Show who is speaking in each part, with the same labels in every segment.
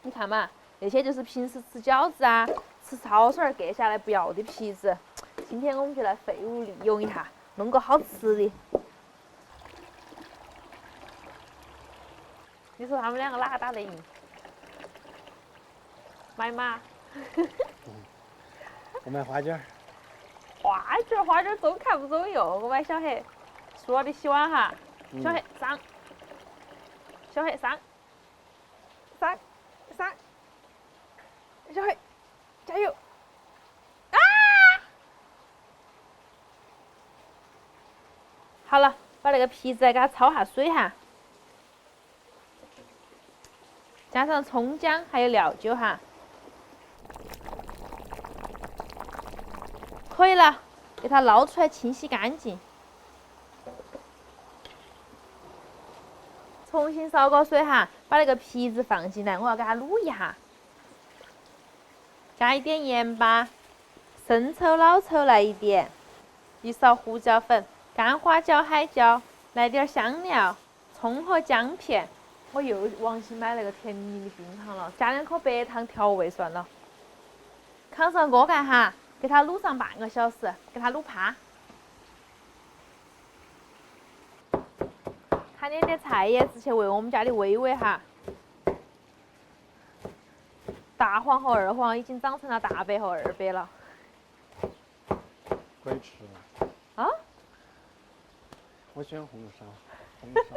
Speaker 1: 你看嘛，那些就是平时吃饺子啊、吃抄手割下来不要的皮子。今天我们就来废物利用一下，弄个好吃的。你说他们两个哪个打得赢？买嘛？
Speaker 2: 我买花卷儿。
Speaker 1: 花卷中看不中用，我买小黑。输了的洗碗哈，小黑上，小黑上，小黑加油！啊！好了，把那个皮子给它焯下水哈，加上葱姜还有料酒哈，可以了，给它捞出来清洗干净。重新烧个水哈，把那个皮子放进来，我要给它卤一下，加一点盐巴，生抽、老抽来一点，一勺胡椒粉，干花椒、海椒，来点香料，葱和姜片。我又忘记买那个甜蜜蜜的冰糖了，加2颗白糖调味算了。扛上锅盖哈，给它卤上半个小时，给它卤趴。看点点菜叶子去喂我们家的微微哈。大黄和二黄已经长成了大白和二白了。
Speaker 2: 可以吃了。
Speaker 1: 啊？
Speaker 2: 我喜欢红烧，红烧。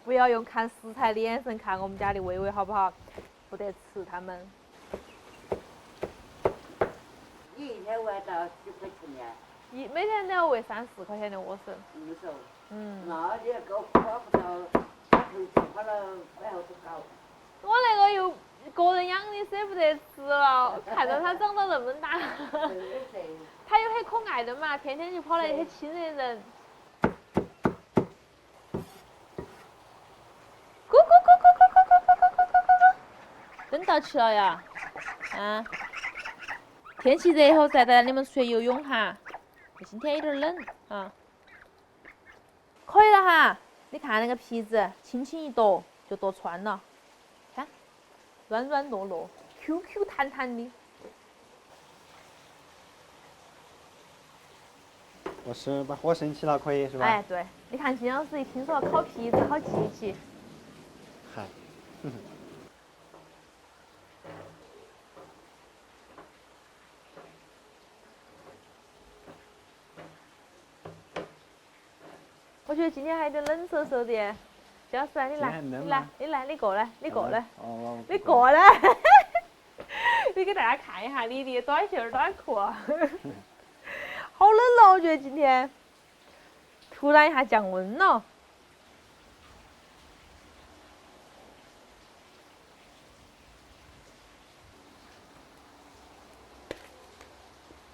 Speaker 1: 不要用看食材的眼神看我们家的微微好不好？不得吃他们。
Speaker 3: 你一天喂到几块钱呀？
Speaker 1: 每天都要喂3、4块钱的莴笋。
Speaker 3: 是哦。
Speaker 1: 嗯。
Speaker 3: 那你要给我花不到，把头钱花了买好多高。
Speaker 1: 我那个又个人养的舍不得吃了，看到它长到那么大。它又很可爱的嘛，天天就跑来很亲热人。咕咕咕咕咕咕咕咕咕咕咕咕！真到齐了呀！啊，天气热后再带你们出去游泳哈。今天有点冷啊。可以了哈，你看那个皮子，轻轻一剁就剁穿了，看，软软糯糯 ，Q 弹弹的。
Speaker 2: 我是把火升起了，可以是吧？
Speaker 1: 哎，对，你看金老师一听说烤皮子，好积极。
Speaker 2: 嗨。
Speaker 1: 我觉得今天还有点冷飕飕的。金老师，你来，你过来，你过来，
Speaker 2: 哦。
Speaker 1: 你过来，你给大家看一下你的短袖短裤，好冷了，我觉得今天突然一下降温了。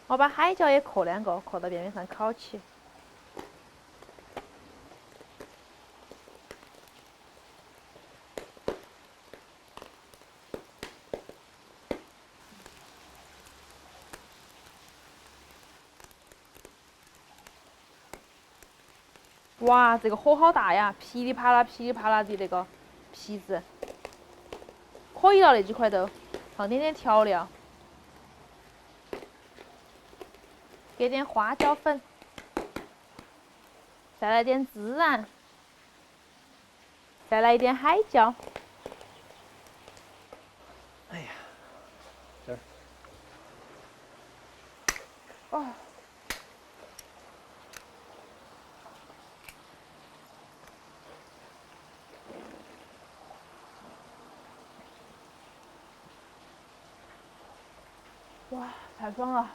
Speaker 1: 我把海椒也刻2个，刻到边边上烤起。哇，这个火好大呀！噼里啪啦、噼里啪啦的那个皮子，可以了那几块都，放点点调料，给点花椒粉，再来点孜然，再来一点海椒。
Speaker 2: 哎呀，这儿。
Speaker 1: 哦。哇，太爽了！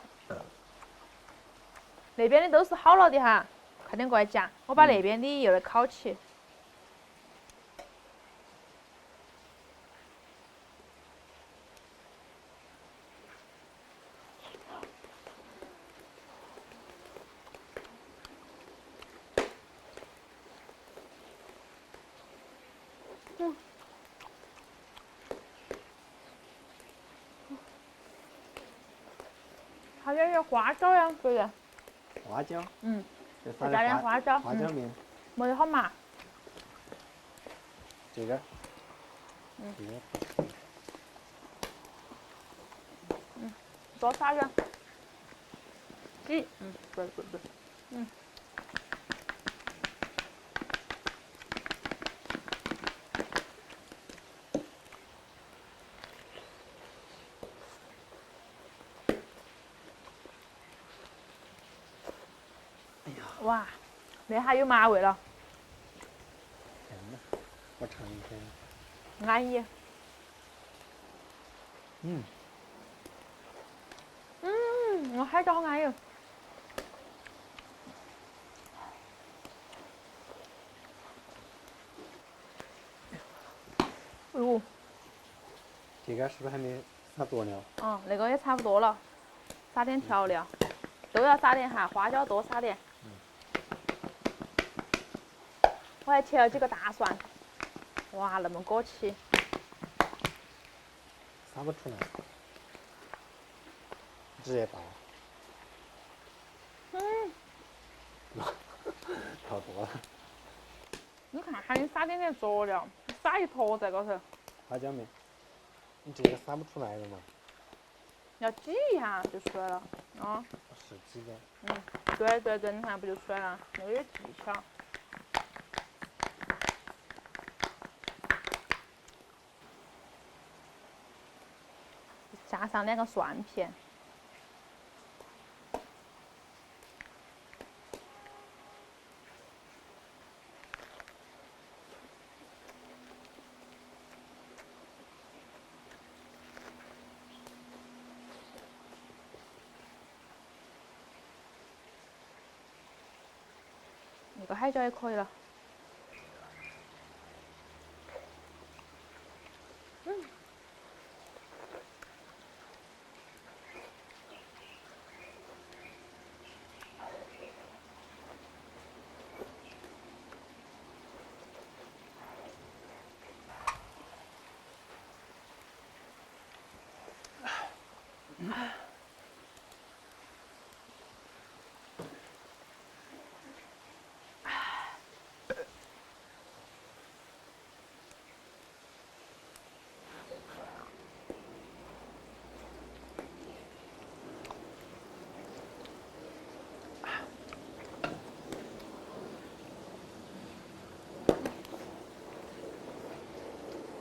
Speaker 1: 那边的都是好了的哈，快点过来夹，我把那边的又来烤起。还有点花椒呀，对不对？
Speaker 2: 花椒。
Speaker 1: 嗯。
Speaker 2: 再
Speaker 1: 加点花椒。
Speaker 2: 花椒面。
Speaker 1: 没得好麻。
Speaker 2: 这个。
Speaker 1: 嗯。多撒点。对，对。
Speaker 2: 哎呀，
Speaker 1: 哇，那还有麻味了，
Speaker 2: 天哪！我尝一下。
Speaker 1: 安逸。
Speaker 2: 嗯，
Speaker 1: 我海椒好安逸。哟，
Speaker 2: 这个是不是还没撒多了？
Speaker 1: 那个也差不多了，撒点调料，都要撒点哈，花椒多撒点。我还切了几个大蒜，哇，那么果气。
Speaker 2: 撒不出来，直接倒。倒多了。
Speaker 1: 你看，喊你撒点佐料，撒一坨在高头，
Speaker 2: 花椒没？你这个撒不出来的嘛？
Speaker 1: 要挤一下就出来了。
Speaker 2: 是几个？
Speaker 1: 对，你看不就出来了？那个有技巧。加上2个蒜片。那个海椒也可以了。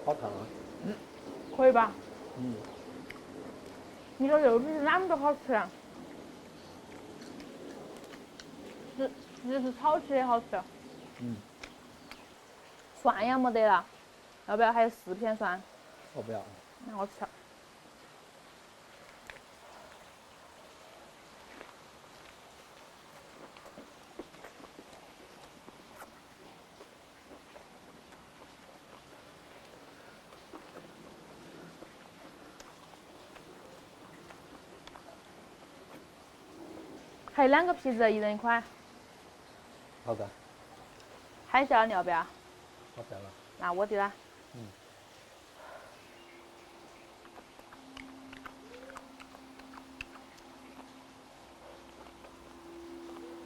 Speaker 2: 好烫啊！
Speaker 1: 可以吧？你说肉皮是哪么多好吃啊？是炒起也好吃。蒜也没得了，要不要还有4片蒜？
Speaker 2: 我不要。
Speaker 1: 那我吃。还有2个皮子，一人1块。
Speaker 2: 好的。
Speaker 1: 海椒你要不要？
Speaker 2: 我不要了。
Speaker 1: 那我的啦。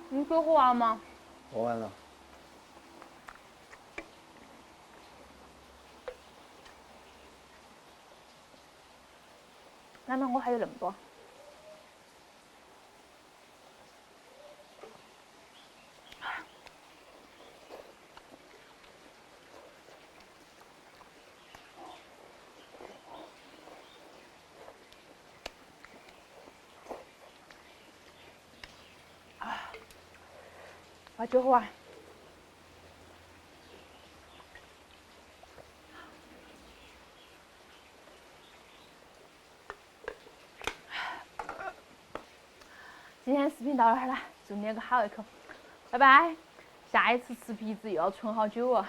Speaker 1: 你水喝完吗？
Speaker 2: 喝完了。
Speaker 1: 难道我还有那么多？把酒喝完。今天视频到这儿了，祝你有个好胃口，拜拜。下一次吃皮子又要存好久哦。